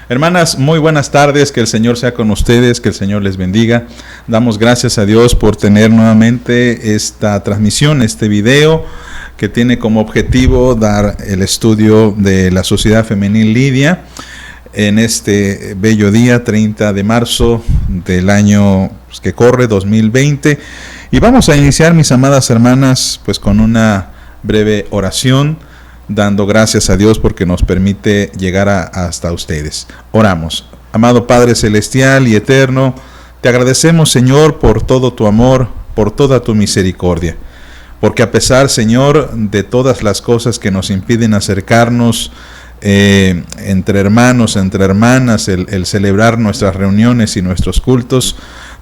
Hermanas, muy buenas tardes, que el Señor sea con ustedes, que el Señor les bendiga. Damos gracias a Dios por tener nuevamente esta transmisión, este video que tiene como objetivo dar el estudio de la Sociedad Femenil Lidia en este bello día, 30 de marzo del año que corre, 2020. Y vamos a iniciar, mis amadas hermanas, pues con una breve oración, dando gracias a Dios porque nos permite llegar hasta ustedes. Oramos. Amado Padre Celestial y Eterno, te agradecemos, Señor, por todo tu amor, por toda tu misericordia. Porque a pesar, Señor, de todas las cosas que nos impiden acercarnos entre hermanos, entre hermanas, el celebrar nuestras reuniones y nuestros cultos,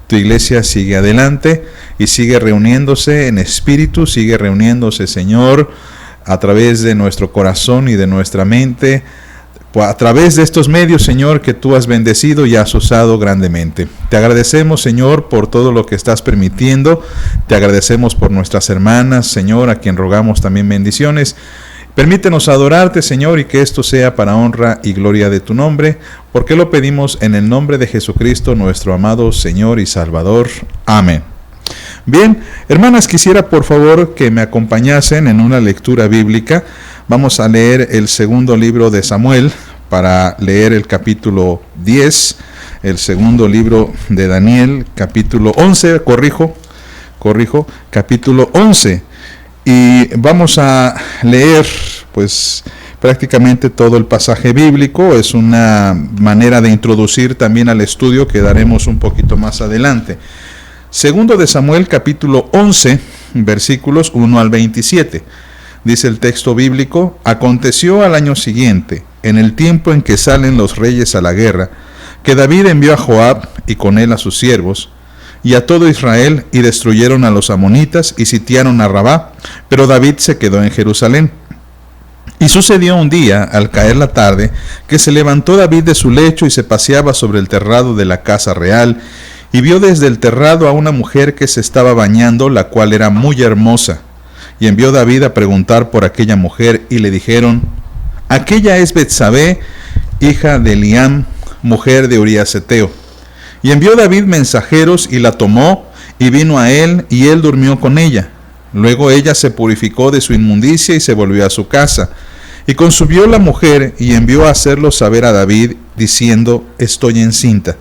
tu iglesia sigue adelante y sigue reuniéndose en espíritu, sigue reuniéndose, Señor, a través de nuestro corazón y de nuestra mente, a través de estos medios, Señor, que tú has bendecido y has usado grandemente. Te agradecemos, Señor, por todo lo que estás permitiendo. Te agradecemos por nuestras hermanas, Señor, a quien rogamos también bendiciones. Permítenos adorarte, Señor, y que esto sea para honra y gloria de tu nombre, porque lo pedimos en el nombre de Jesucristo, nuestro amado Señor y Salvador. Amén. Bien, hermanas, quisiera por favor que me acompañasen en una lectura bíblica. Vamos a leer el segundo libro de Samuel para leer el capítulo 10, el segundo libro de Daniel, capítulo 11, capítulo 11. Y vamos a leer pues prácticamente todo el pasaje bíblico. Es una manera de introducir también al estudio que daremos un poquito más adelante. Segundo de Samuel, capítulo 11, versículos 1 al 27. Dice el texto bíblico: aconteció al año siguiente, en el tiempo en que salen los reyes a la guerra, que David envió a Joab y con él a sus siervos y a todo Israel, y destruyeron a los amonitas y sitiaron a Rabá, pero David se quedó en Jerusalén. Y sucedió un día, al caer la tarde, que se levantó David de su lecho y se paseaba sobre el terrado de la casa real, y vio desde el terrado a una mujer que se estaba bañando, la cual era muy hermosa. Y envió David a preguntar por aquella mujer, y le dijeron: aquella es Betsabé, hija de Eliam, mujer de Urías Heteo. Y envió David mensajeros, y la tomó, y vino a él, y él durmió con ella. Luego ella se purificó de su inmundicia, y se volvió a su casa. Y concibió la mujer, y envió a hacerlo saber a David, diciendo: estoy encinta.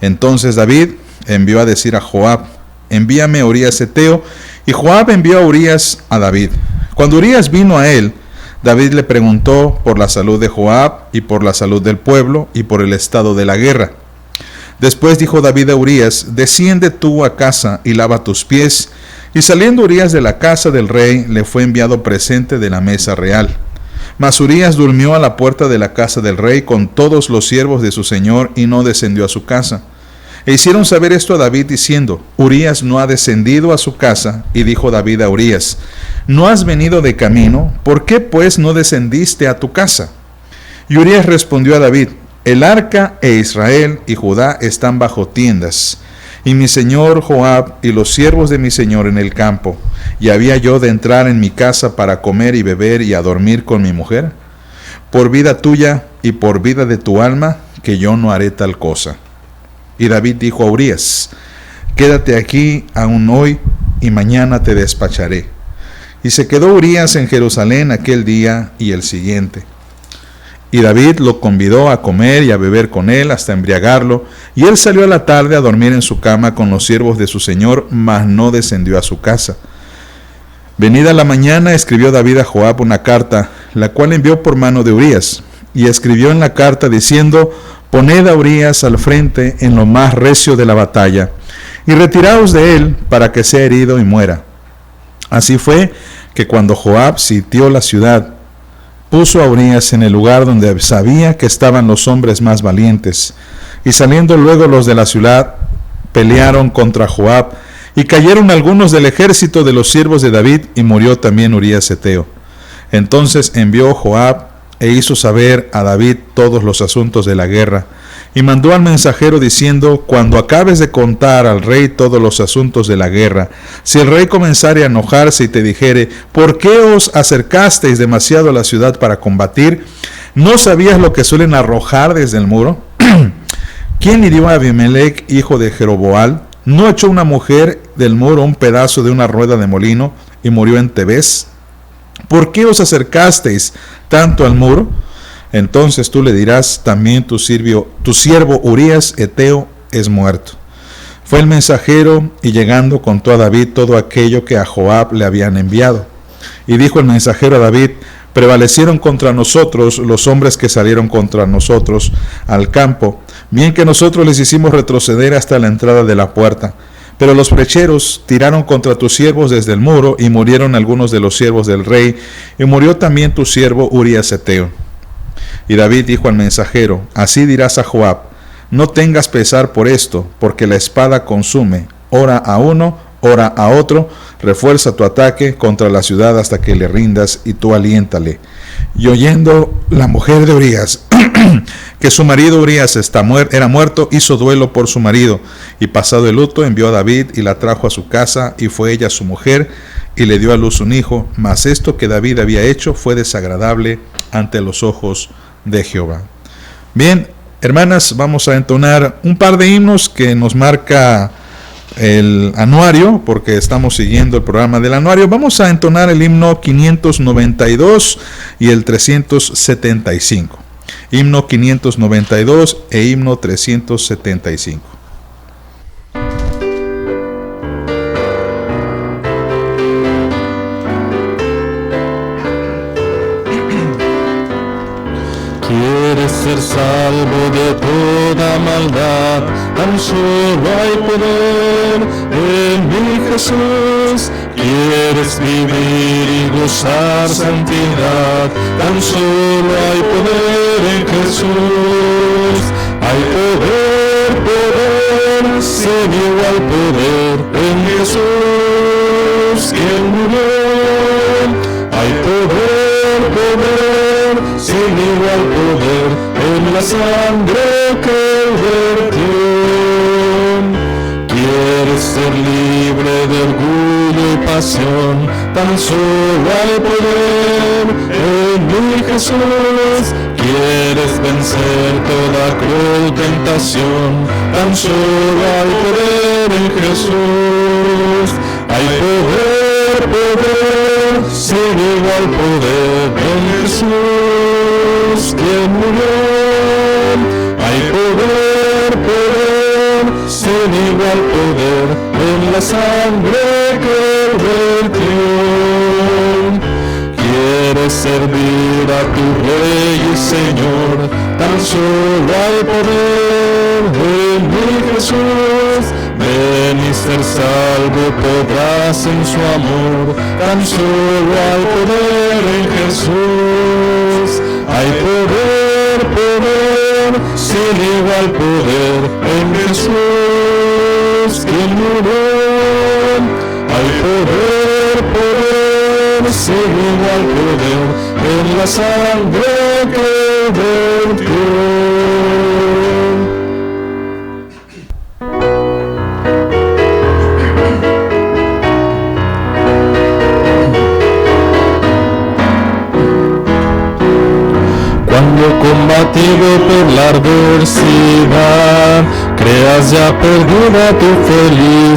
Entonces David envió a decir a Joab: envíame a Urías Heteo. Y Joab envió a Urías a David. Cuando Urías vino a él, David le preguntó por la salud de Joab, y por la salud del pueblo, y por el estado de la guerra. Después dijo David a Urías: desciende tú a casa y lava tus pies. Y saliendo Urías de la casa del rey, le fue enviado presente de la mesa real. Mas Urías durmió a la puerta de la casa del rey con todos los siervos de su señor, y no descendió a su casa. E hicieron saber esto a David, diciendo: Urías no ha descendido a su casa. Y dijo David a Urías: ¿no has venido de camino? ¿Por qué pues no descendiste a tu casa? Y Urías respondió a David: el arca e Israel y Judá están bajo tiendas, y mi señor Joab y los siervos de mi señor en el campo. ¿Y había yo de entrar en mi casa para comer y beber y a dormir con mi mujer? Por vida tuya y por vida de tu alma, que yo no haré tal cosa. Y David dijo a Urías: quédate aquí aún hoy, y mañana te despacharé. Y se quedó Urías en Jerusalén aquel día y el siguiente. Y David lo convidó a comer y a beber con él hasta embriagarlo, y él salió a la tarde a dormir en su cama con los siervos de su señor, mas no descendió a su casa. Venida la mañana, escribió David a Joab una carta, la cual envió por mano de Urías, y escribió en la carta diciendo: poned a Urías al frente en lo más recio de la batalla, y retiraos de él para que sea herido y muera. Así fue que cuando Joab sitió la ciudad, puso a Urías en el lugar donde sabía que estaban los hombres más valientes, y saliendo luego los de la ciudad, pelearon contra Joab, y cayeron algunos del ejército de los siervos de David, y murió también Urías Heteo. Entonces envió Joab e hizo saber a David todos los asuntos de la guerra, y mandó al mensajero diciendo: cuando acabes de contar al rey todos los asuntos de la guerra, si el rey comenzare a enojarse y te dijere: ¿por qué os acercasteis demasiado a la ciudad para combatir? ¿No sabías lo que suelen arrojar desde el muro? ¿Quién hirió a Abimelech, hijo de Jeroboal? ¿No echó una mujer del muro un pedazo de una rueda de molino y murió en Tebés? ¿Por qué os acercasteis tanto al muro? Entonces tú le dirás, también tu siervo Urías Eteo es muerto. Fue el mensajero y llegando contó a David todo aquello que a Joab le habían enviado. Y dijo el mensajero a David, prevalecieron contra nosotros los hombres que salieron contra nosotros al campo, bien que nosotros les hicimos retroceder hasta la entrada de la puerta. Pero los flecheros tiraron contra tus siervos desde el muro, y murieron algunos de los siervos del rey, y murió también tu siervo Urías Eteo. Y David dijo al mensajero, así dirás a Joab, no tengas pesar por esto, porque la espada consume, ora a uno, ora a otro, refuerza tu ataque contra la ciudad hasta que le rindas, y tú aliéntale. Y oyendo la mujer de Urías que su marido Urías era muerto, hizo duelo por su marido, y pasado el luto envió a David y la trajo a su casa, y fue ella su mujer, y le dio a luz un hijo. Mas esto que David había hecho fue desagradable ante los ojos de Jehová. Bien, hermanas, vamos a entonar un par de himnos que nos marca el anuario, porque estamos siguiendo el programa del anuario. Vamos a entonar el himno 592 y el 375. Himno 592 e himno 375. Quieres ser salvo de toda maldad, tan solo hay poder en mi Jesús. Quieres vivir y gozar santidad, tan solo hay poder en Jesús. Hay poder, sin igual poder en Jesús, quien murió. Hay poder, sin igual poder en la sangre que vertió. Quieres ser libre de orgullo y pasión, tan solo hay poder en mi Jesús. Quieres vencer toda cruel tentación, tan solo hay poder en Jesús. Hay poder, sin igual poder en Jesús, quien murió. Hay poder, sin igual poder en la sangre que vertió. Quieres servir a tu Rey y Señor, tan solo hay poder en mi Jesús. Ven y ser salvo podrás en su amor, tan solo hay poder en Jesús. Hay poder, sin igual poder en Jesús, quien murió. Hay poder, sin igual poder en la sangre que vertió. Combatido por la adversidad, creas ya perdida tu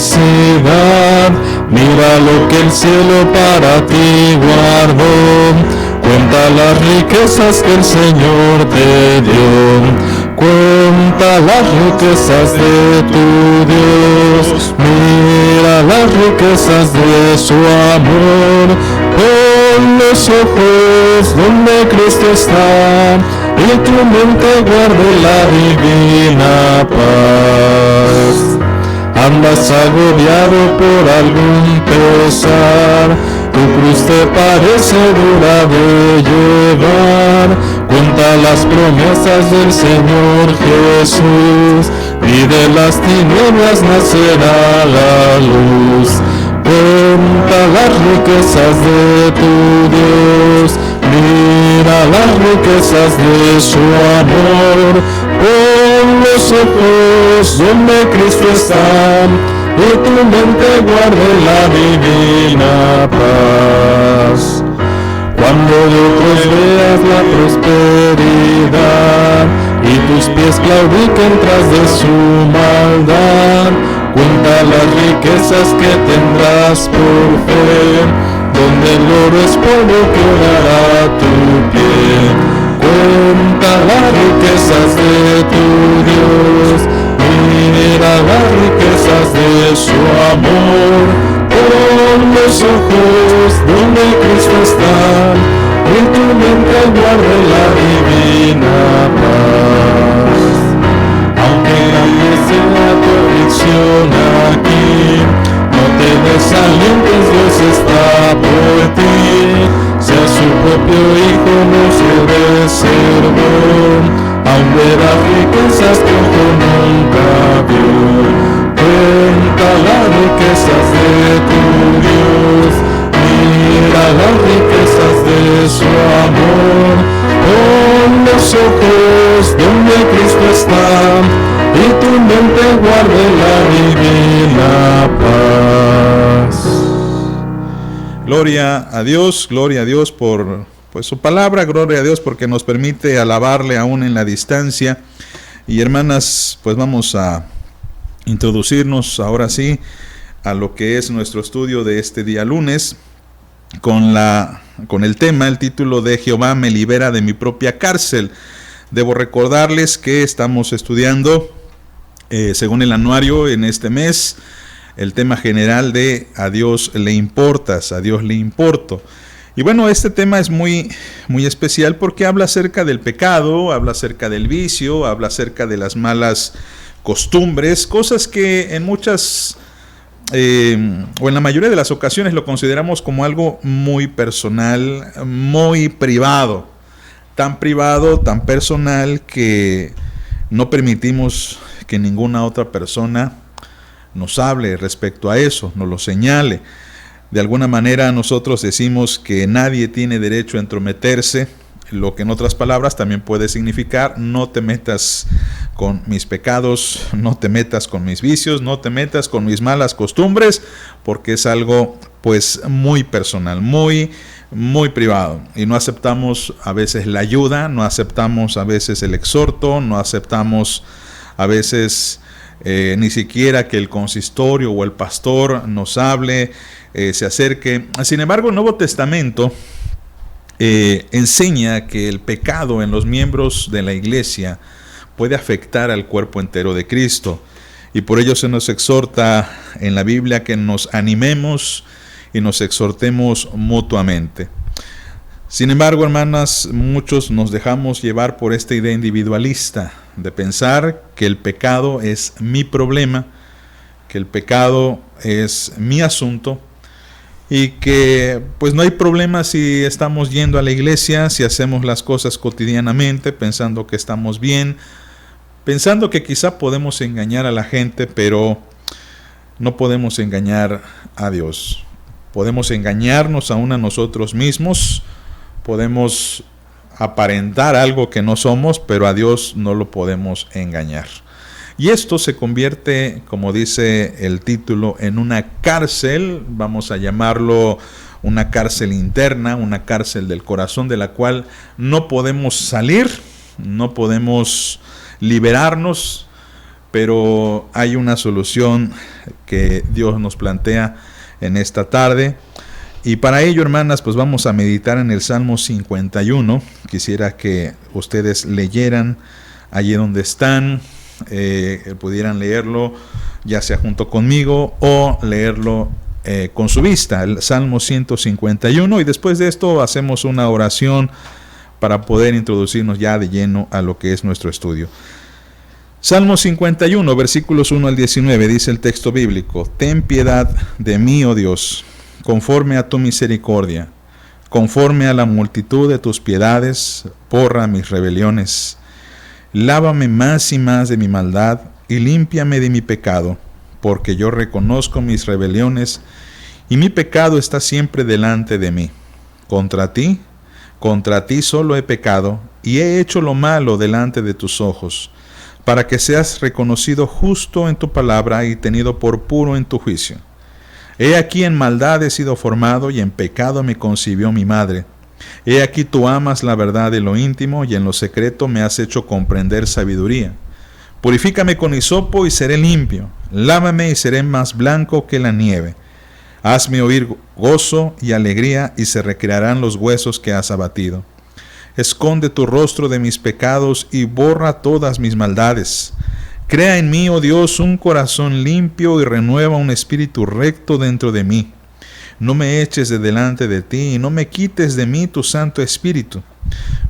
felicidad. Mira lo que el cielo para ti guardó, cuenta las riquezas que el Señor te dio. Cuenta las riquezas de tu Dios, mira las riquezas de su amor. Pon los ojos donde Cristo está, y tu mente guarde la divina paz. Andas agobiado por algún pesar, tu cruz te parece dura de llevar. Cuenta las promesas del Señor Jesús, y de las tinieblas nacerá la luz. Cuenta las riquezas de tu Dios, mira las riquezas de su amor. Pon los ojos donde Cristo está, y tu mente guarde la divina paz. Cuando de otros veas la prosperidad y tus pies claudiquen tras de su maldad, cuenta las riquezas que tendrás por fe, donde el oro es polvo que dará tu pie. Cuenta las riquezas de tu Dios, mira las riquezas de su amor. Pon los ojos donde Cristo está, y tu mente guarde la divina paz. Aunque grande sea tu aflicción aquí, no te desalientes, Dios está por ti. Sea su propio Hijo, no se reservó, aun verás riquezas que ojo nunca vio. Cuenta las riquezas de tu Dios, mira las riquezas de su amor. Pon los ojos donde Cristo está, y tu mente guarde la divina paz. Gloria a Dios por su palabra, gloria a Dios porque nos permite alabarle aún en la distancia. Y hermanas, pues vamos a introducirnos ahora sí a lo que es nuestro estudio de este día lunes con el tema, el título de Jehová me libera de mi propia cárcel. Debo recordarles que estamos estudiando según el anuario en este mes el tema general de a Dios le importas, a Dios le importo. Y bueno, este tema es muy, muy especial porque habla acerca del pecado, habla acerca del vicio, habla acerca de las malas costumbres, cosas que en muchas o en la mayoría de las ocasiones lo consideramos como algo muy personal, muy privado, tan personal que no permitimos que ninguna otra persona nos hable respecto a eso, nos lo señale. De alguna manera nosotros decimos que nadie tiene derecho a entrometerse, lo que en otras palabras también puede significar no te metas con mis pecados, no te metas con mis vicios, no te metas con mis malas costumbres, porque es algo pues muy personal, muy privado, y no aceptamos a veces la ayuda, no aceptamos a veces el exhorto, no aceptamos a veces ni siquiera que el consistorio o el pastor nos hable, se acerque. Sin embargo, el Nuevo Testamento enseña que el pecado en los miembros de la iglesia puede afectar al cuerpo entero de Cristo, y por ello se nos exhorta en la Biblia que nos animemos y nos exhortemos mutuamente. Sin embargo, hermanas, muchos nos dejamos llevar por esta idea individualista de pensar que el pecado es mi problema, que el pecado es mi asunto, y que pues no hay problema si estamos yendo a la iglesia, si hacemos las cosas cotidianamente, pensando que estamos bien, pensando que quizá podemos engañar a la gente, pero no podemos engañar a Dios. Podemos engañarnos aún a nosotros mismos, podemos aparentar algo que no somos, pero a Dios no lo podemos engañar. Y esto se convierte, como dice el título, en una cárcel, vamos a llamarlo una cárcel interna, una cárcel del corazón de la cual no podemos salir, no podemos liberarnos, pero hay una solución que Dios nos plantea en esta tarde. Y para ello, hermanas, pues vamos a meditar en el Salmo 51. Quisiera que ustedes leyeran allí donde están, pudieran leerlo ya sea junto conmigo o leerlo con su vista, el Salmo 151, y después de esto hacemos una oración para poder introducirnos ya de lleno a lo que es nuestro estudio. Salmo 51, versículos 1 al 19, dice el texto bíblico: Ten piedad de mí, oh Dios, conforme a tu misericordia, conforme a la multitud de tus piedades, borra mis rebeliones. Lávame más y más de mi maldad, y límpiame de mi pecado, porque yo reconozco mis rebeliones, y mi pecado está siempre delante de mí. Contra ti solo he pecado, y he hecho lo malo delante de tus ojos, para que seas reconocido justo en tu palabra y tenido por puro en tu juicio. He aquí en maldad he sido formado, y en pecado me concibió mi madre. He aquí tú amas la verdad en lo íntimo, y en lo secreto me has hecho comprender sabiduría. Purifícame con hisopo y seré limpio, lávame y seré más blanco que la nieve. Hazme oír gozo y alegría, y se recrearán los huesos que has abatido. Esconde tu rostro de mis pecados y borra todas mis maldades. Crea en mí, oh Dios, un corazón limpio y renueva un espíritu recto dentro de mí. No me eches de delante de ti y no me quites de mí tu Santo Espíritu.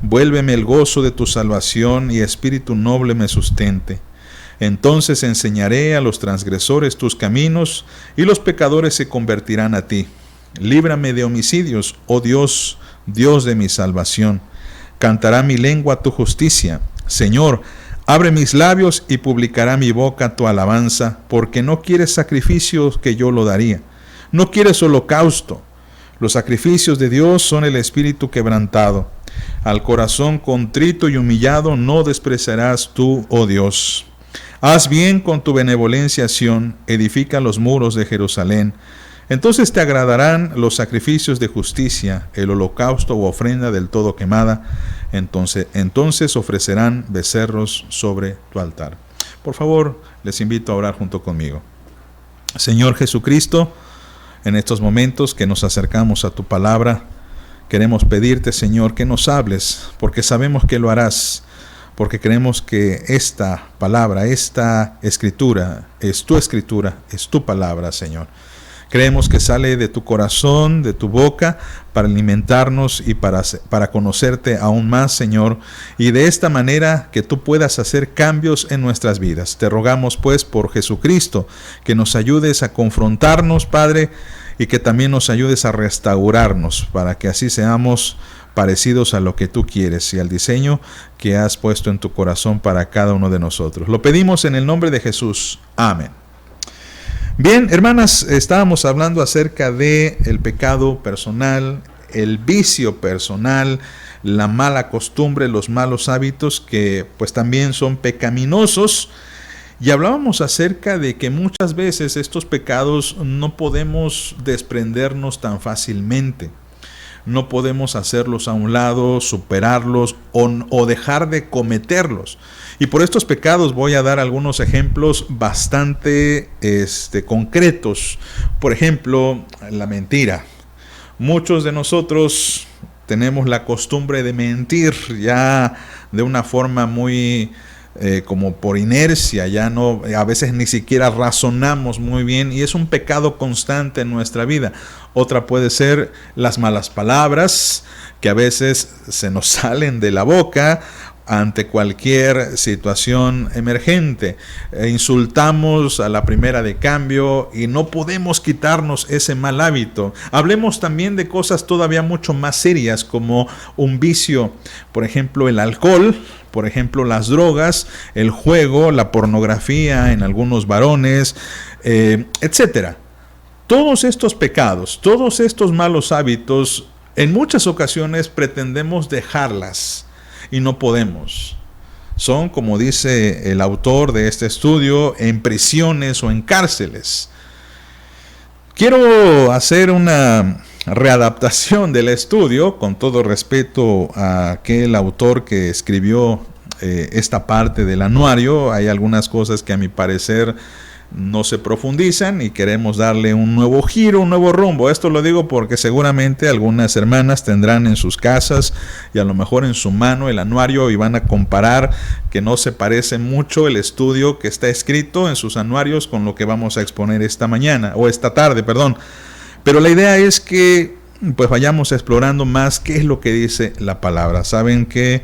Vuélveme el gozo de tu salvación y espíritu noble me sustente. Entonces enseñaré a los transgresores tus caminos y los pecadores se convertirán a ti. Líbrame de homicidios, oh Dios, Dios de mi salvación. Cantará mi lengua tu justicia. Señor, abre mis labios y publicará mi boca tu alabanza, porque no quieres sacrificios que yo lo daría. No quieres holocausto. Los sacrificios de Dios son el espíritu quebrantado. Al corazón contrito y humillado no despreciarás tú, oh Dios. Haz bien con tu benevolencia, Sión, edifica los muros de Jerusalén. Entonces te agradarán los sacrificios de justicia, el holocausto u ofrenda del todo quemada. Entonces ofrecerán becerros sobre tu altar. Por favor, les invito a orar junto conmigo. Señor Jesucristo, en estos momentos que nos acercamos a tu palabra, queremos pedirte, Señor, que nos hables, porque sabemos que lo harás, porque creemos que esta palabra, esta escritura, es tu palabra, Señor. Creemos que sale de tu corazón, de tu boca, para alimentarnos y para conocerte aún más, Señor, y de esta manera que tú puedas hacer cambios en nuestras vidas. Te rogamos, pues, por Jesucristo, que nos ayudes a confrontarnos, Padre, y que también nos ayudes a restaurarnos, para que así seamos parecidos a lo que tú quieres y al diseño que has puesto en tu corazón para cada uno de nosotros. Lo pedimos en el nombre de Jesús. Amén. Bien, hermanas, estábamos hablando acerca de el pecado personal, el vicio personal, la mala costumbre, los malos hábitos que pues también son pecaminosos. Y hablábamos acerca de que muchas veces estos pecados no podemos desprendernos tan fácilmente. No podemos hacerlos a un lado, superarlos o dejar de cometerlos. Y por estos pecados voy a dar algunos ejemplos bastante concretos. Por ejemplo, la mentira. Muchos de nosotros tenemos la costumbre de mentir ya de una forma muy como por inercia, ya no, a veces ni siquiera razonamos muy bien y es un pecado constante en nuestra vida. Otra puede ser las malas palabras que a veces se nos salen de la boca ante cualquier situación emergente. Insultamos a la primera de cambio y no podemos quitarnos ese mal hábito. Hablemos también de cosas todavía mucho más serias como un vicio, por ejemplo el alcohol, por ejemplo las drogas, el juego, la pornografía en algunos varones, etcétera. Todos estos pecados, todos estos malos hábitos, en muchas ocasiones pretendemos dejarlas y no podemos. Son, como dice el autor de este estudio, en prisiones o en cárceles. Quiero hacer una readaptación del estudio, con todo respeto a aquel autor que escribió esta parte del anuario. Hay algunas cosas que a mi parecer no se profundizan y queremos darle un nuevo giro, un nuevo rumbo. Esto lo digo porque seguramente algunas hermanas tendrán en sus casas y a lo mejor en su mano el anuario y van a comparar que no se parece mucho el estudio que está escrito en sus anuarios con lo que vamos a exponer esta tarde. Pero la idea es que pues vayamos explorando más qué es lo que dice la palabra. Saben que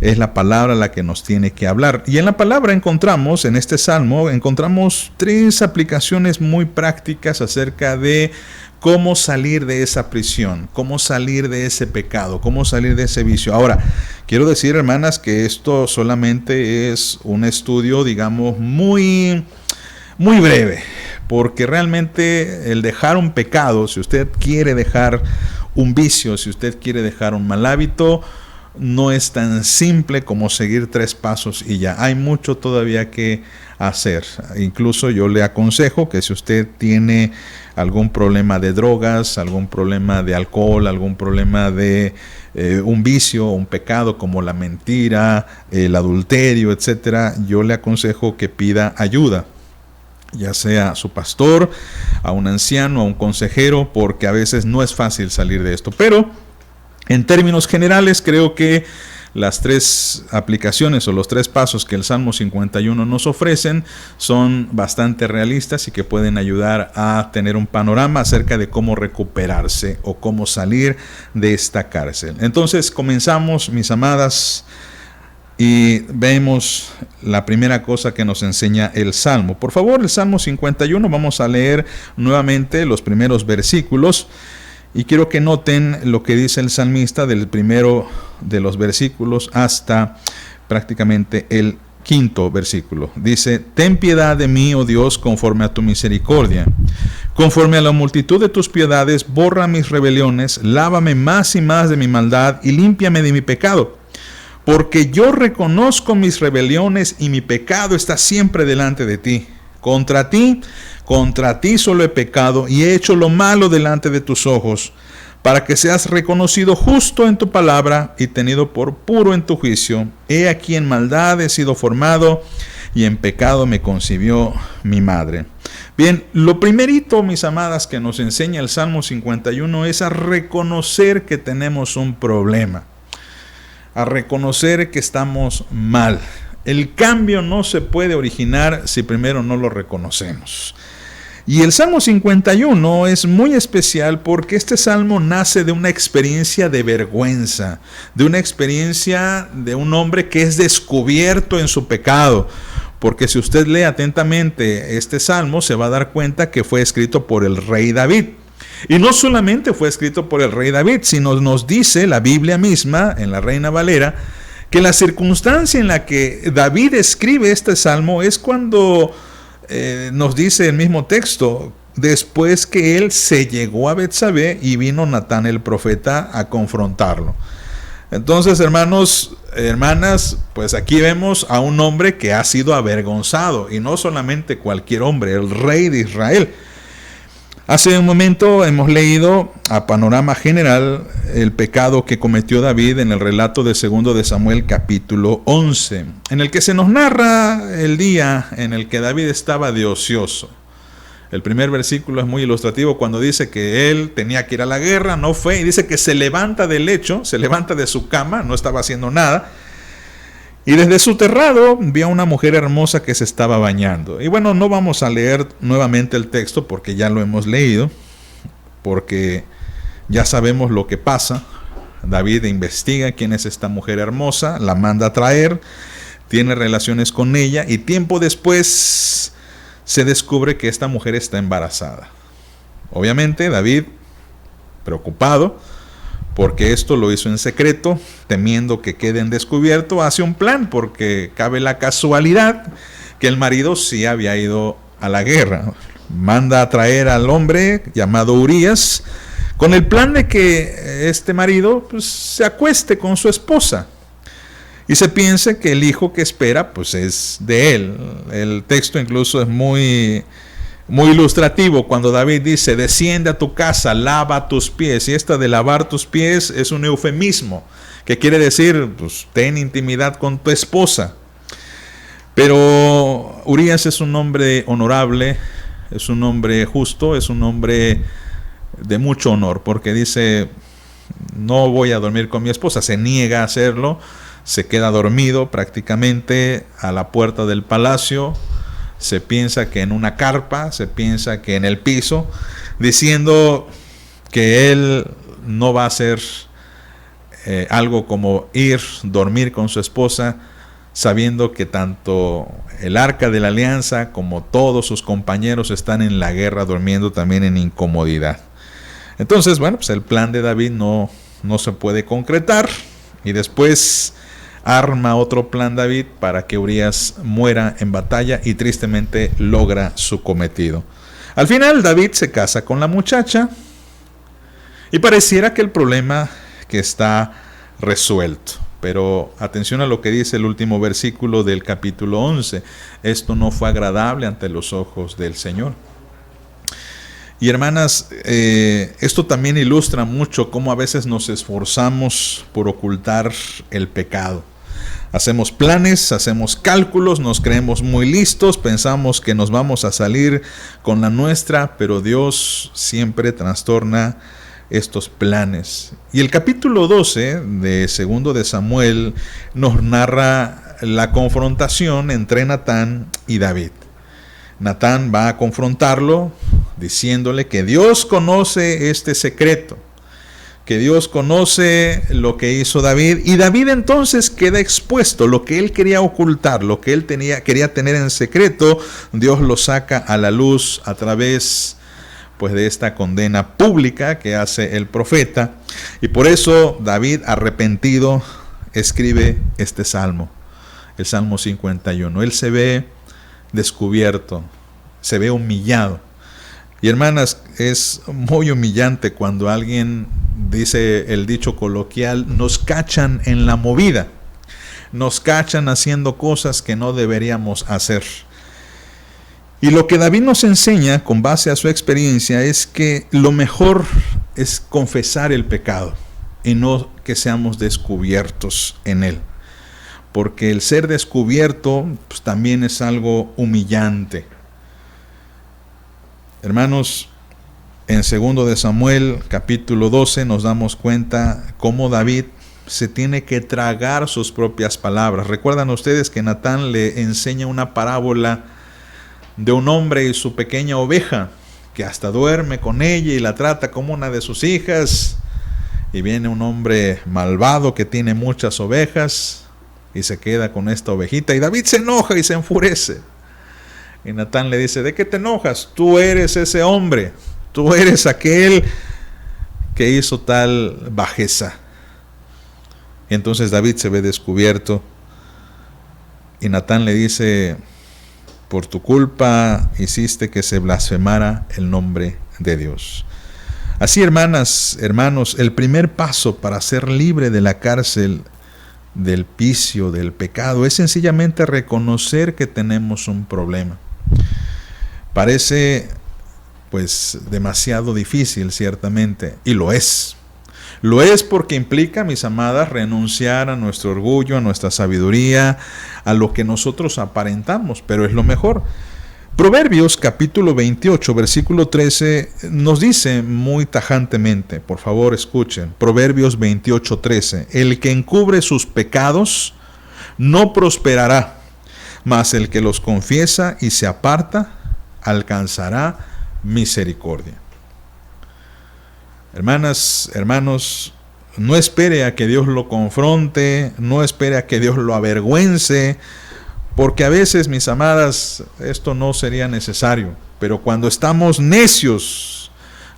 es la palabra la que nos tiene que hablar. Y en la palabra en este salmo, encontramos 3 aplicaciones muy prácticas acerca de cómo salir de esa prisión, cómo salir de ese pecado, cómo salir de ese vicio. Ahora, quiero decir, hermanas, que esto solamente es un estudio, digamos, muy breve. Porque realmente el dejar un pecado, si usted quiere dejar un vicio, si usted quiere dejar un mal hábito, no es tan simple como seguir 3 pasos y ya. Hay mucho todavía que hacer. Incluso yo le aconsejo que si usted tiene algún problema de drogas, algún problema de alcohol, algún problema de un vicio, un pecado como la mentira, el adulterio, etcétera, yo le aconsejo que pida ayuda, ya sea a su pastor, a un anciano, a un consejero, porque a veces no es fácil salir de esto. Pero en términos generales, creo que las 3 aplicaciones o los 3 pasos que el Salmo 51 nos ofrecen son bastante realistas y que pueden ayudar a tener un panorama acerca de cómo recuperarse o cómo salir de esta cárcel. Entonces comenzamos, mis amadas, y vemos la primera cosa que nos enseña el Salmo. Por favor, el Salmo 51, vamos a leer nuevamente los primeros versículos. Y quiero que noten lo que dice el salmista del primero de los versículos hasta prácticamente el 5º versículo. Dice: ten piedad de mí, oh Dios, conforme a tu misericordia. Conforme a la multitud de tus piedades, borra mis rebeliones, lávame más y más de mi maldad y límpiame de mi pecado. Porque yo reconozco mis rebeliones y mi pecado está siempre delante de ti. Contra ti solo he pecado y he hecho lo malo delante de tus ojos, para que seas reconocido justo en tu palabra y tenido por puro en tu juicio. He aquí en maldad he sido formado y en pecado me concibió mi madre. Bien, lo primerito, mis amadas, que nos enseña el Salmo 51 es a reconocer que tenemos un problema, a reconocer que estamos mal. El cambio no se puede originar si primero no lo reconocemos. Y el Salmo 51 es muy especial porque este salmo nace de una experiencia de vergüenza, de una experiencia de un hombre que es descubierto en su pecado. Porque si usted lee atentamente este salmo, se va a dar cuenta que fue escrito por el rey David. Y no solamente fue escrito por el rey David, sino nos dice la Biblia misma, en la Reina Valera, que la circunstancia en la que David escribe este salmo es cuando nos dice el mismo texto, después que él se llegó a Betsabé y vino Natán el profeta a confrontarlo. Entonces, hermanos, hermanas, pues aquí vemos a un hombre que ha sido avergonzado, y no solamente cualquier hombre, el rey de Israel. Hace un momento hemos leído a panorama general el pecado que cometió David en el relato de 2 de Samuel capítulo 11, en el que se nos narra el día en el que David estaba de ocioso. El primer versículo es muy ilustrativo cuando dice que él tenía que ir a la guerra, no fue, y dice que se levanta del lecho, se levanta de su cama, no estaba haciendo nada, y desde su terrado vio a una mujer hermosa que se estaba bañando. Y bueno, no vamos a leer nuevamente el texto porque ya lo hemos leído, porque ya sabemos lo que pasa. David investiga quién es esta mujer hermosa, la manda a traer, tiene relaciones con ella y tiempo después se descubre que esta mujer está embarazada. Obviamente David, preocupado, porque esto lo hizo en secreto, temiendo que quede en descubierto, hace un plan, porque cabe la casualidad que el marido sí había ido a la guerra. Manda a traer al hombre llamado Urías, con el plan de que este marido pues, se acueste con su esposa. Y se piensa que el hijo que espera pues es de él. El texto incluso es muy ilustrativo cuando David dice: desciende a tu casa, lava tus pies. Y esta de lavar tus pies es un eufemismo que quiere decir, pues, ten intimidad con tu esposa. Pero Urías es un hombre honorable, es un hombre justo, es un hombre de mucho honor, porque dice: no voy a dormir con mi esposa. Se niega a hacerlo, se queda dormido prácticamente a la puerta del palacio. Se piensa que en una carpa, se piensa que en el piso, diciendo que él no va a hacer algo como ir, dormir con su esposa, sabiendo que tanto el arca de la alianza como todos sus compañeros están en la guerra durmiendo también en incomodidad. Entonces, bueno, pues el plan de David no se puede concretar, y después arma otro plan David para que Urías muera en batalla, y tristemente logra su cometido. Al final David se casa con la muchacha y pareciera que el problema que está resuelto. Pero atención a lo que dice el último versículo del capítulo 11. Esto no fue agradable ante los ojos del Señor. Y hermanas, esto también ilustra mucho cómo a veces nos esforzamos por ocultar el pecado. Hacemos planes, hacemos cálculos, nos creemos muy listos, pensamos que nos vamos a salir con la nuestra, pero Dios siempre trastorna estos planes. Y el capítulo 12 de 2 de Samuel nos narra la confrontación entre Natán y David. Natán va a confrontarlo diciéndole que Dios conoce este secreto, que Dios conoce lo que hizo David, y David entonces queda expuesto. Lo que él quería ocultar, lo que él quería tener en secreto, Dios lo saca a la luz a través pues de esta condena pública que hace el profeta. Y por eso David, arrepentido, escribe este salmo, el Salmo 51. Él se ve descubierto, se ve humillado. Y hermanas, es muy humillante cuando alguien, dice el dicho coloquial, nos cachan en la movida, nos cachan haciendo cosas que no deberíamos hacer. Y lo que David nos enseña con base a su experiencia es que lo mejor es confesar el pecado y no que seamos descubiertos en él. Porque el ser descubierto pues, también es algo humillante. Hermanos, en 2 de Samuel, capítulo 12, nos damos cuenta cómo David se tiene que tragar sus propias palabras. Recuerdan ustedes que Natán le enseña una parábola de un hombre y su pequeña oveja, que hasta duerme con ella y la trata como una de sus hijas. Y viene un hombre malvado que tiene muchas ovejas y se queda con esta ovejita. Y David se enoja y se enfurece. Y Natán le dice, ¿de qué te enojas? Tú eres ese hombre. Tú eres aquel que hizo tal bajeza. Y entonces David se ve descubierto. Y Natán le dice, por tu culpa hiciste que se blasfemara el nombre de Dios. Así, hermanas, hermanos, el primer paso para ser libre de la cárcel del vicio, del pecado, es sencillamente reconocer que tenemos un problema. Parece pues demasiado difícil, ciertamente, y lo es. Lo es porque implica, mis amadas, renunciar a nuestro orgullo, a nuestra sabiduría, a lo que nosotros aparentamos, pero es lo mejor. Proverbios capítulo 28, versículo 13, nos dice muy tajantemente, por favor escuchen, Proverbios 28, 13, el que encubre sus pecados no prosperará, mas el que los confiesa y se aparta alcanzará misericordia. Hermanas, hermanos, no espere a que Dios lo confronte, no espere a que Dios lo avergüence, porque a veces, mis amadas, esto no sería necesario. Pero cuando estamos necios,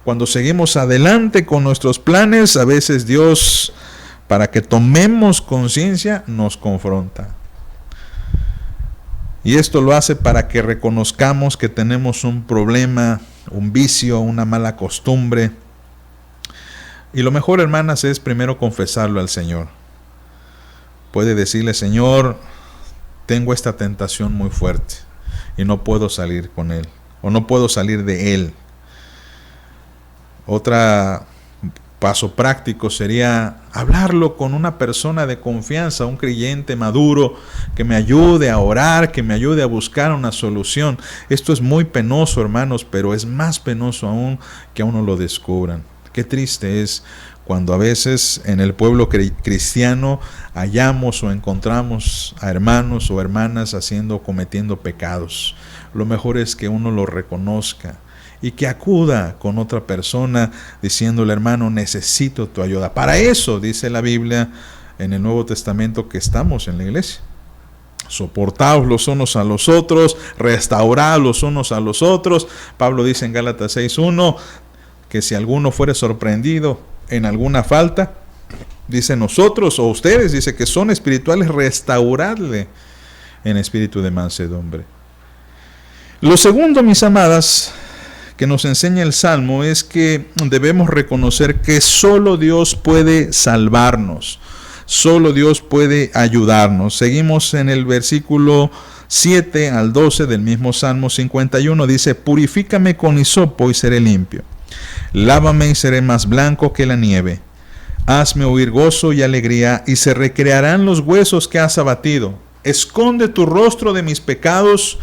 cuando seguimos adelante con nuestros planes, a veces Dios, para que tomemos conciencia, nos confronta. Y esto lo hace para que reconozcamos que tenemos un problema, un vicio, una mala costumbre. Y lo mejor, hermanas, es primero confesarlo al Señor. Puede decirle, Señor, tengo esta tentación muy fuerte y no puedo salir con él, o no puedo salir de él. Otro paso práctico sería hablarlo con una persona de confianza, un creyente maduro, que me ayude a orar, que me ayude a buscar una solución. Esto es muy penoso, hermanos, pero es más penoso aún que a uno lo descubran. Qué triste es cuando a veces en el pueblo cristiano hallamos o encontramos a hermanos o hermanas cometiendo pecados. Lo mejor es que uno lo reconozca y que acuda con otra persona diciéndole, hermano, necesito tu ayuda. Para eso dice la Biblia en el Nuevo Testamento que estamos en la iglesia. Soportaos los unos a los otros, restauraos los unos a los otros. Pablo dice en Gálatas 6:1 que si alguno fuere sorprendido en alguna falta, dice nosotros o ustedes, dice que son espirituales, restauradle en espíritu de mansedumbre. Lo segundo, mis amadas, que nos enseña el Salmo es que debemos reconocer que solo Dios puede salvarnos. Solo Dios puede ayudarnos. Seguimos en el versículo 7 al 12 del mismo Salmo 51. Dice: purifícame con hisopo y seré limpio. Lávame y seré más blanco que la nieve. Hazme oír gozo y alegría, y se recrearán los huesos que has abatido. Esconde tu rostro de mis pecados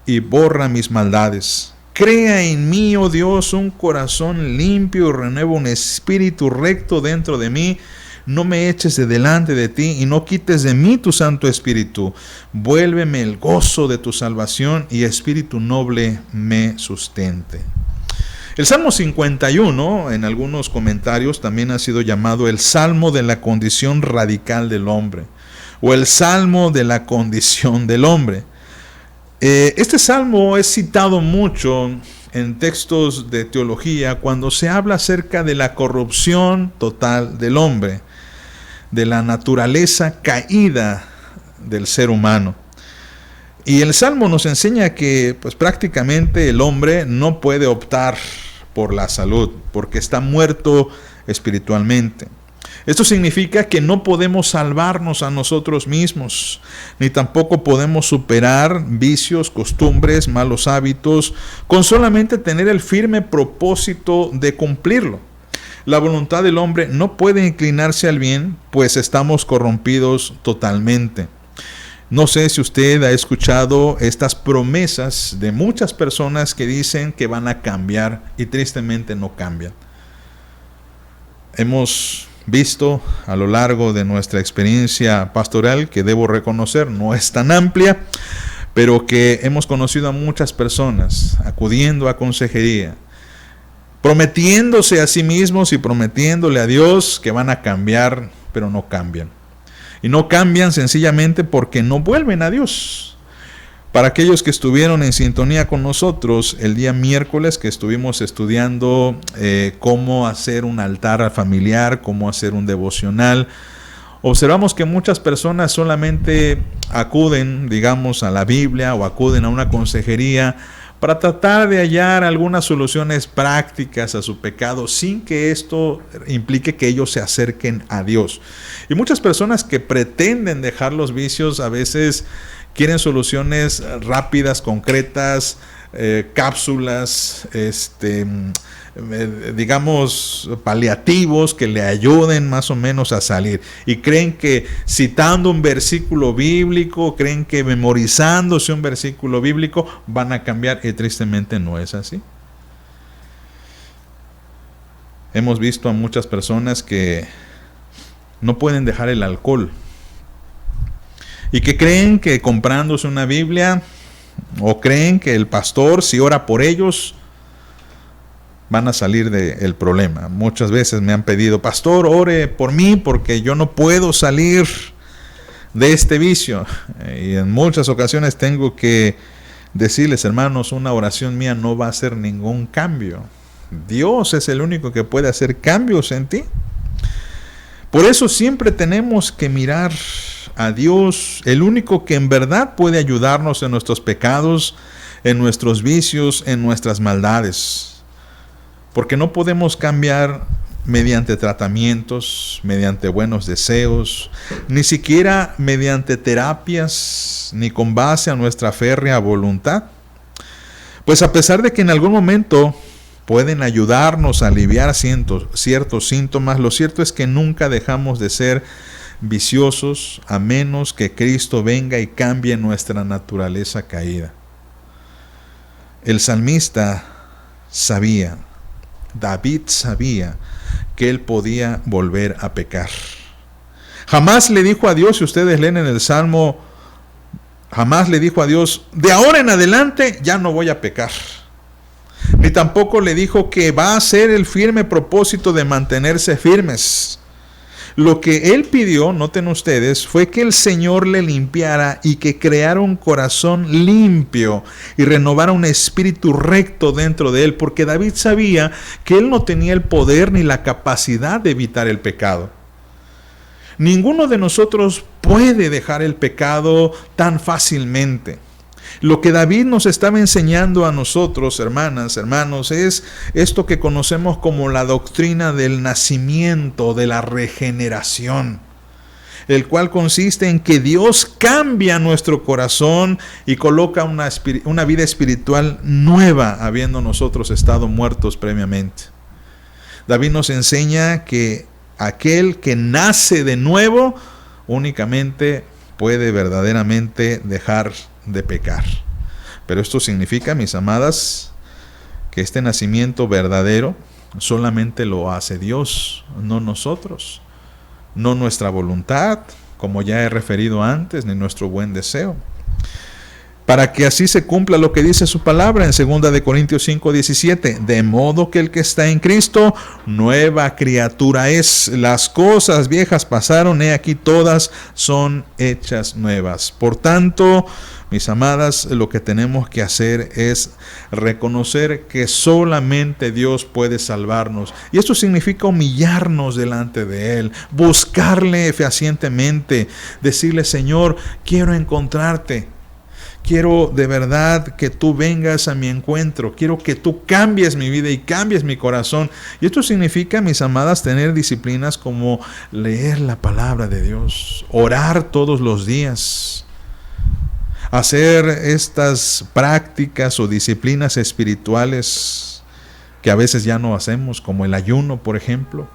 y borra mis maldades. Crea en mí, oh Dios, un corazón limpio y renueva un espíritu recto dentro de mí. No me eches de delante de ti y no quites de mí tu Santo Espíritu. Vuélveme el gozo de tu salvación y espíritu noble me sustente. El Salmo 51, en algunos comentarios, también ha sido llamado el Salmo de la condición radical del hombre, o el Salmo de la condición del hombre. Este salmo es citado mucho en textos de teología cuando se habla acerca de la corrupción total del hombre, de la naturaleza caída del ser humano. Y el Salmo nos enseña que pues, prácticamente el hombre no puede optar por la salud, porque está muerto espiritualmente. Esto significa que no podemos salvarnos a nosotros mismos, ni tampoco podemos superar vicios, costumbres, malos hábitos, con solamente tener el firme propósito de cumplirlo. La voluntad del hombre no puede inclinarse al bien, pues estamos corrompidos totalmente. No sé si usted ha escuchado estas promesas de muchas personas que dicen que van a cambiar y tristemente no cambian. Hemos visto a lo largo de nuestra experiencia pastoral, que debo reconocer no es tan amplia, pero que hemos conocido a muchas personas acudiendo a consejería, prometiéndose a sí mismos y prometiéndole a Dios que van a cambiar, pero no cambian. Y no cambian sencillamente porque no vuelven a Dios. Para aquellos que estuvieron en sintonía con nosotros el día miércoles que estuvimos estudiando cómo hacer un altar familiar, cómo hacer un devocional, observamos que muchas personas solamente acuden, digamos, a la Biblia o acuden a una consejería para tratar de hallar algunas soluciones prácticas a su pecado sin que esto implique que ellos se acerquen a Dios. Y muchas personas que pretenden dejar los vicios a veces quieren soluciones rápidas, concretas, cápsulas, digamos, paliativos que le ayuden más o menos a salir. Y creen que citando un versículo bíblico, creen que memorizándose un versículo bíblico van a cambiar, y tristemente no es así. Hemos visto a muchas personas que no pueden dejar el alcohol y que creen que comprándose una Biblia, o creen que el pastor, si ora por ellos, van a salir del problema. Muchas veces me han pedido: pastor, ore por mí porque yo no puedo salir de este vicio. Y en muchas ocasiones tengo que decirles: hermanos, una oración mía no va a hacer ningún cambio. Dios es el único que puede hacer cambios en ti. Por eso siempre tenemos que mirar a Dios, el único que en verdad puede ayudarnos en nuestros pecados, en nuestros vicios, en nuestras maldades. Porque no podemos cambiar mediante tratamientos, mediante buenos deseos, ni siquiera mediante terapias, ni con base a nuestra férrea voluntad. Pues a pesar de que en algún momento pueden ayudarnos a aliviar ciertos síntomas, lo cierto es que nunca dejamos de ser viciosos a menos que Cristo venga y cambie nuestra naturaleza caída. El salmista sabía, David sabía que él podía volver a pecar. Jamás le dijo a Dios, si ustedes leen en el Salmo, jamás le dijo a Dios: de ahora en adelante ya no voy a pecar. Ni tampoco le dijo que va a hacer el firme propósito de mantenerse firmes. Lo que él pidió, noten ustedes, fue que el Señor le limpiara y que creara un corazón limpio y renovara un espíritu recto dentro de él, porque David sabía que él no tenía el poder ni la capacidad de evitar el pecado. Ninguno de nosotros puede dejar el pecado tan fácilmente. Lo que David nos estaba enseñando a nosotros, hermanas, hermanos, es esto que conocemos como la doctrina del nacimiento, de la regeneración. el cual consiste en que Dios cambia nuestro corazón y coloca una vida espiritual nueva, habiendo nosotros estado muertos previamente. David nos enseña que aquel que nace de nuevo únicamente puede verdaderamente dejar de pecar. Pero esto significa, mis amadas, que este nacimiento verdadero solamente lo hace Dios, no nosotros, no nuestra voluntad, como ya he referido antes, ni nuestro buen deseo. Para que así se cumpla lo que dice su palabra en 2 de Corintios 5:17, de modo que el que está en Cristo, nueva criatura es. Las cosas viejas pasaron, he aquí todas son hechas nuevas. Por tanto, mis amadas, lo que tenemos que hacer es reconocer que solamente Dios puede salvarnos. Y esto significa humillarnos delante de Él, buscarle fehacientemente, decirle: Señor, quiero encontrarte. Quiero de verdad que tú vengas a mi encuentro. Quiero que tú cambies mi vida y cambies mi corazón. Y esto significa, mis amadas, tener disciplinas como leer la palabra de Dios, orar todos los días, hacer estas prácticas o disciplinas espirituales que a veces ya no hacemos, como el ayuno, por ejemplo,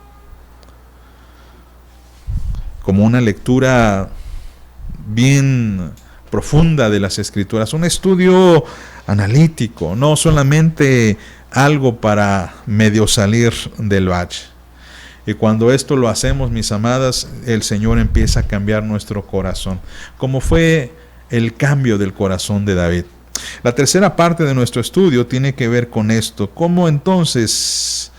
como una lectura bien profunda de las Escrituras, un estudio analítico, no solamente algo para medio salir del bache. Y cuando esto lo hacemos, mis amadas, el Señor empieza a cambiar nuestro corazón, como fue el cambio del corazón de David. La tercera parte de nuestro estudio tiene que ver con esto: cómo entonces,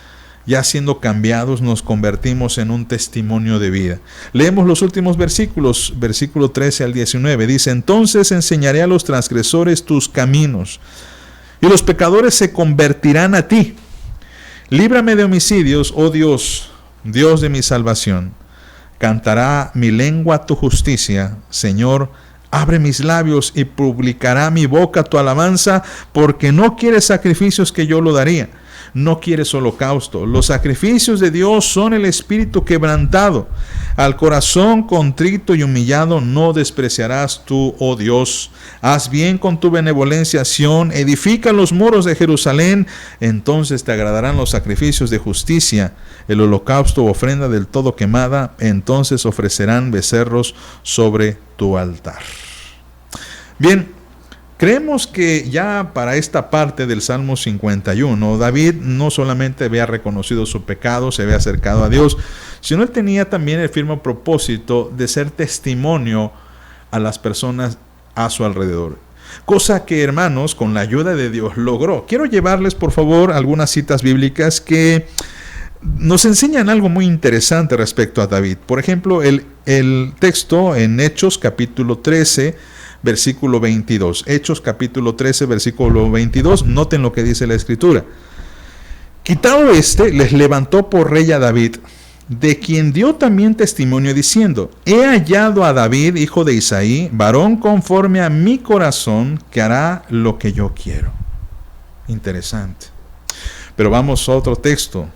ya siendo cambiados, nos convertimos en un testimonio de vida. Leemos los últimos versículos, versículo 13 al 19. Dice: entonces enseñaré a los transgresores tus caminos, y los pecadores se convertirán a ti. Líbrame de homicidios, oh Dios, Dios de mi salvación. Cantará mi lengua tu justicia, Señor. Abre mis labios y publicará mi boca tu alabanza, porque no quieres sacrificios que yo lo daría. No quieres holocausto. Los sacrificios de Dios son el espíritu quebrantado. Al corazón contrito y humillado no despreciarás tú, oh Dios. Haz bien con tu benevolencia, Sión. Edifica los muros de Jerusalén. Entonces te agradarán los sacrificios de justicia, el holocausto u ofrenda del todo quemada. Entonces ofrecerán becerros sobre tu altar. Bien, creemos que ya para esta parte del Salmo 51, David no solamente había reconocido su pecado, se había acercado a Dios, sino él tenía también el firme propósito de ser testimonio a las personas a su alrededor. Cosa que, hermanos, con la ayuda de Dios logró. Quiero llevarles, por favor, algunas citas bíblicas que nos enseñan algo muy interesante respecto a David. Por ejemplo, el texto en Hechos capítulo 13, versículo 22. Hechos capítulo 13, versículo 22. Noten lo que dice la Escritura. Quitado les levantó por rey a David, de quien dio también testimonio diciendo: he hallado a David, hijo de Isaí, varón conforme a mi corazón, que hará lo que yo quiero. Interesante. Pero vamos a otro texto.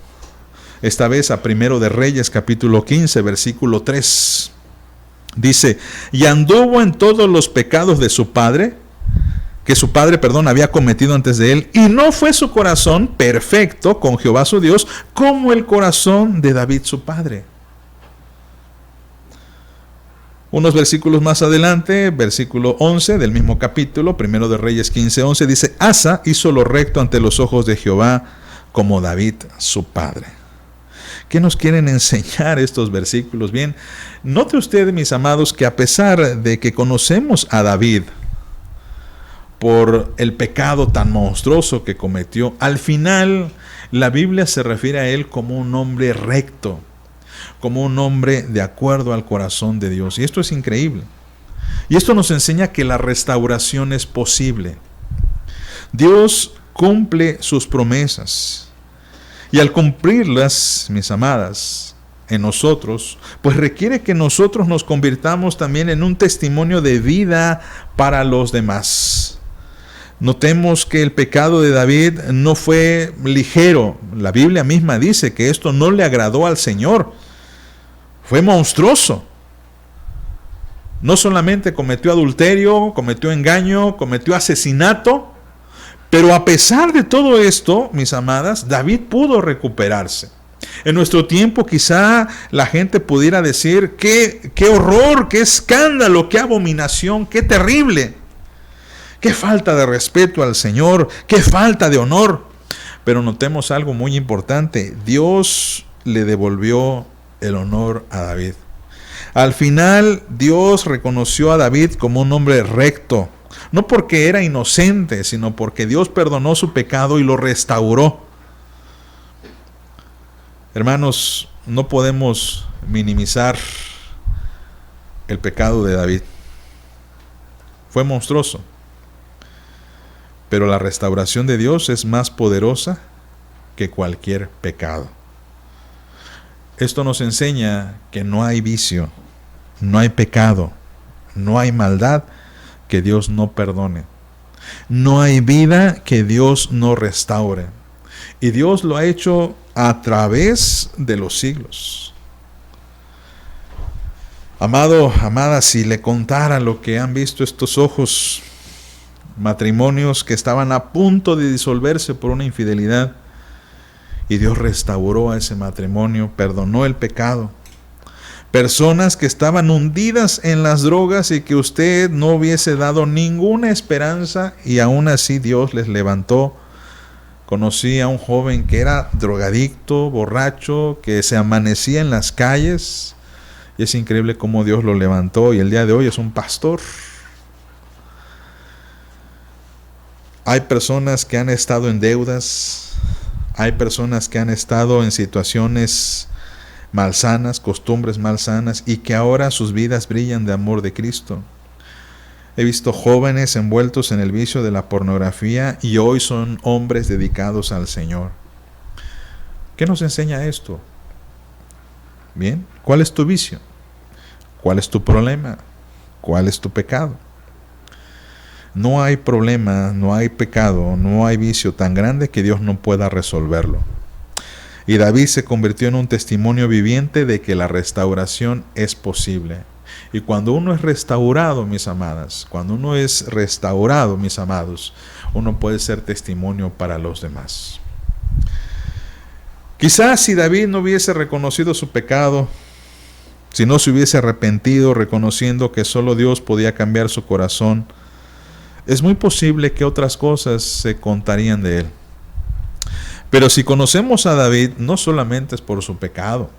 Esta vez a Primero de Reyes, capítulo 15, versículo 3. Dice: y anduvo en todos los pecados de su padre, que su padre, había cometido antes de él, y no fue su corazón perfecto con Jehová su Dios, como el corazón de David su padre. Unos versículos más adelante, versículo 11 del mismo capítulo, Primero de Reyes 15:11, dice: Asa hizo lo recto ante los ojos de Jehová, como David su padre. ¿Qué nos quieren enseñar estos versículos? Bien, note usted, mis amados, que a pesar de que conocemos a David por el pecado tan monstruoso que cometió, al final la Biblia se refiere a él como un hombre recto, como un hombre de acuerdo al corazón de Dios. Y esto es increíble. Y esto nos enseña que la restauración es posible. Dios cumple sus promesas. Y al cumplirlas, mis amadas, en nosotros, pues requiere que nosotros nos convirtamos también en un testimonio de vida para los demás. Notemos que el pecado de David no fue ligero. La Biblia misma dice que esto no le agradó al Señor. Fue monstruoso. No solamente cometió adulterio, cometió engaño, cometió asesinato, pero a pesar de todo esto, mis amadas, David pudo recuperarse. En nuestro tiempo quizá la gente pudiera decir, qué horror, qué escándalo, qué abominación, qué terrible, qué falta de respeto al Señor, qué falta de honor. Pero notemos algo muy importante, Dios le devolvió el honor a David. Al final Dios reconoció a David como un hombre recto, no porque era inocente, sino porque Dios perdonó su pecado y lo restauró. Hermanos, no podemos minimizar el pecado de David. Fue monstruoso, pero la restauración de Dios es más poderosa que cualquier pecado. Esto nos enseña que no hay vicio, no hay pecado, no hay maldad que Dios no perdone. No hay vida que Dios no restaure. Y Dios lo ha hecho a través de los siglos. Amado, amada, si le contara lo que han visto estos ojos, matrimonios que estaban a punto de disolverse por una infidelidad, y Dios restauró a ese matrimonio, perdonó el pecado. Personas que estaban hundidas en las drogas y que usted no hubiese dado ninguna esperanza y aún así Dios les levantó. Conocí a un joven que era drogadicto, borracho, que se amanecía en las calles y es increíble cómo Dios lo levantó y el día de hoy es un pastor. Hay personas que han estado en deudas. Hay personas que han estado en situaciones malsanas, costumbres malsanas, y que ahora sus vidas brillan de amor de Cristo. He visto jóvenes envueltos en el vicio de la pornografía y hoy son hombres dedicados al Señor. ¿Qué nos enseña esto? Bien, ¿cuál es tu vicio? ¿Cuál es tu problema? ¿Cuál es tu pecado? No hay problema, no hay pecado, no hay vicio tan grande que Dios no pueda resolverlo. Y David se convirtió en un testimonio viviente de que la restauración es posible. Y cuando uno es restaurado, mis amadas, cuando uno es restaurado, mis amados, uno puede ser testimonio para los demás. Quizás si David no hubiese reconocido su pecado, si no se hubiese arrepentido, reconociendo que solo Dios podía cambiar su corazón, es muy posible que otras cosas se contarían de él. Pero si conocemos a David, no solamente es por su pecado,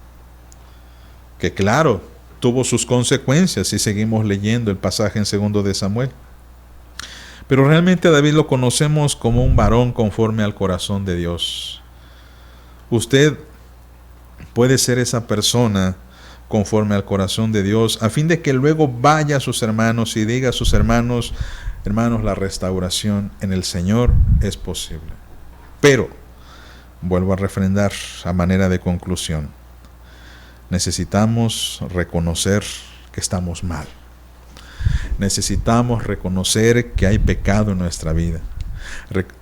que claro, tuvo sus consecuencias si seguimos leyendo el pasaje en 2 de Samuel. Pero realmente a David lo conocemos como un varón conforme al corazón de Dios. Usted puede ser esa persona conforme al corazón de Dios, a fin de que luego vaya a sus hermanos y diga a sus hermanos, hermanos, la restauración en el Señor es posible. Pero, vuelvo a refrendar a manera de conclusión, necesitamos reconocer que estamos mal. Necesitamos reconocer que hay pecado en nuestra vida.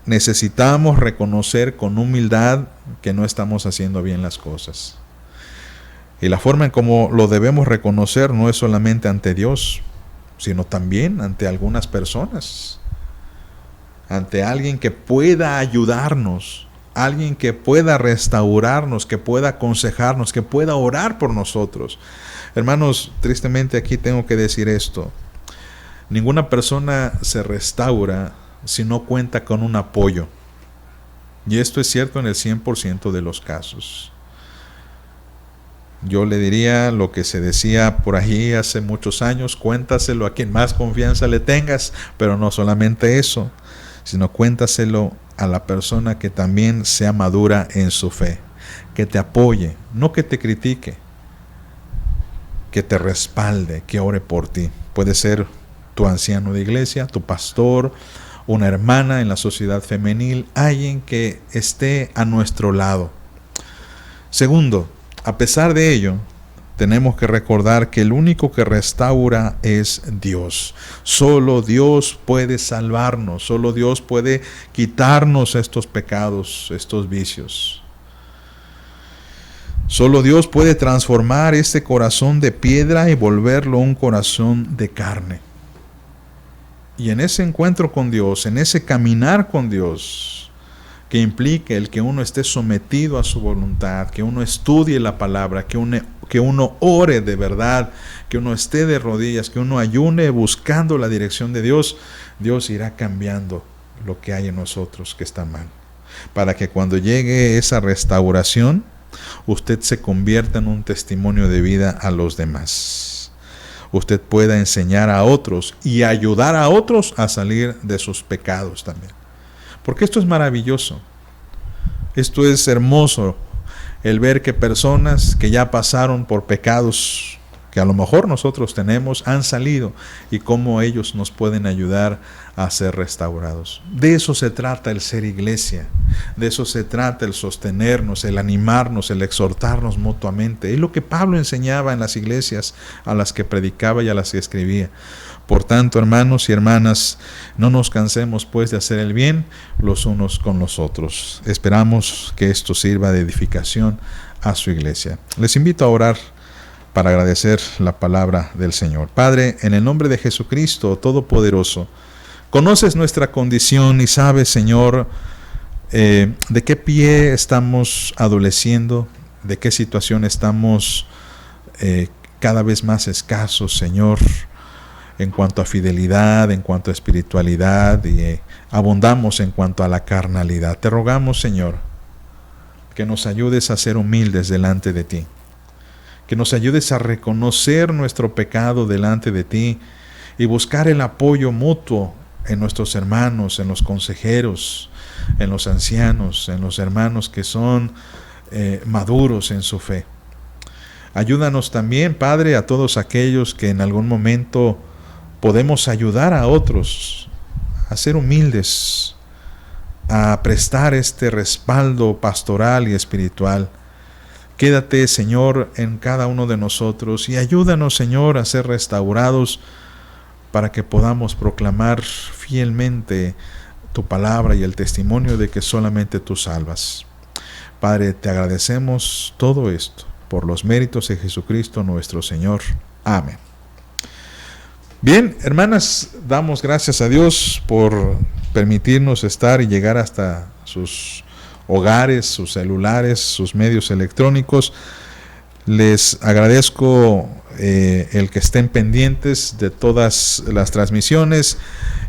Necesitamos reconocer con humildad que no estamos haciendo bien las cosas. Y la forma en cómo lo debemos reconocer no es solamente ante Dios, sino también ante algunas personas, ante alguien que pueda ayudarnos, alguien que pueda restaurarnos, que pueda aconsejarnos, que pueda orar por nosotros. Hermanos, tristemente aquí tengo que decir esto. Ninguna persona se restaura si no cuenta con un apoyo. Y esto es cierto en el 100% de los casos. Yo le diría lo que se decía por ahí hace muchos años, cuéntaselo a quien más confianza le tengas, pero no solamente eso, sino cuéntaselo a la persona que también sea madura en su fe, que te apoye, no que te critique, que te respalde, que ore por ti. Puede ser tu anciano de iglesia, tu pastor, una hermana en la sociedad femenil, alguien que esté a nuestro lado. Segundo, a pesar de ello, tenemos que recordar que el único que restaura es Dios. Solo Dios puede salvarnos, solo Dios puede quitarnos estos pecados, estos vicios. Solo Dios puede transformar este corazón de piedra y volverlo un corazón de carne. Y en ese encuentro con Dios, en ese caminar con Dios, que implica el que uno esté sometido a su voluntad, que uno estudie la palabra, que uno ore de verdad, que uno esté de rodillas, que uno ayune buscando la dirección de Dios, Dios irá cambiando lo que hay en nosotros que está mal. Para que cuando llegue esa restauración, usted se convierta en un testimonio de vida a los demás. Usted pueda enseñar a otros y ayudar a otros a salir de sus pecados también. Porque esto es maravilloso. Esto es hermoso, el ver que personas que ya pasaron por pecados que a lo mejor nosotros tenemos, han salido, y cómo ellos nos pueden ayudar a ser restaurados. De eso se trata el ser iglesia, de eso se trata el sostenernos, el animarnos, el exhortarnos mutuamente. Es lo que Pablo enseñaba en las iglesias a las que predicaba y a las que escribía. Por tanto, hermanos y hermanas, no nos cansemos pues de hacer el bien los unos con los otros. Esperamos que esto sirva de edificación a su iglesia. Les invito a orar para agradecer la palabra del Señor. Padre, en el nombre de Jesucristo Todopoderoso, conoces nuestra condición y sabes, Señor, de qué pie estamos adoleciendo, de qué situación estamos cada vez más escasos, Señor, en cuanto a fidelidad, en cuanto a espiritualidad, y abundamos en cuanto a la carnalidad. Te rogamos, Señor, que nos ayudes a ser humildes delante de ti, que nos ayudes a reconocer nuestro pecado delante de ti y buscar el apoyo mutuo en nuestros hermanos, en los consejeros, en los ancianos, en los hermanos que son maduros en su fe. Ayúdanos también, Padre, a todos aquellos que en algún momento podemos ayudar a otros a ser humildes, a prestar este respaldo pastoral y espiritual. Quédate, Señor, en cada uno de nosotros y ayúdanos, Señor, a ser restaurados para que podamos proclamar fielmente tu palabra y el testimonio de que solamente tú salvas. Padre, te agradecemos todo esto por los méritos de Jesucristo nuestro Señor. Amén. Bien, hermanas, damos gracias a Dios por permitirnos estar y llegar hasta sus hogares, sus celulares, sus medios electrónicos. Les agradezco el que estén pendientes de todas las transmisiones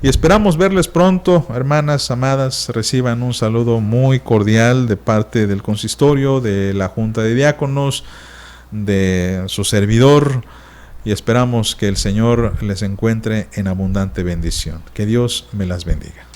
y esperamos verles pronto. Hermanas amadas, reciban un saludo muy cordial de parte del consistorio, de la Junta de Diáconos, de su servidor, y esperamos que el Señor les encuentre en abundante bendición. Que Dios me las bendiga.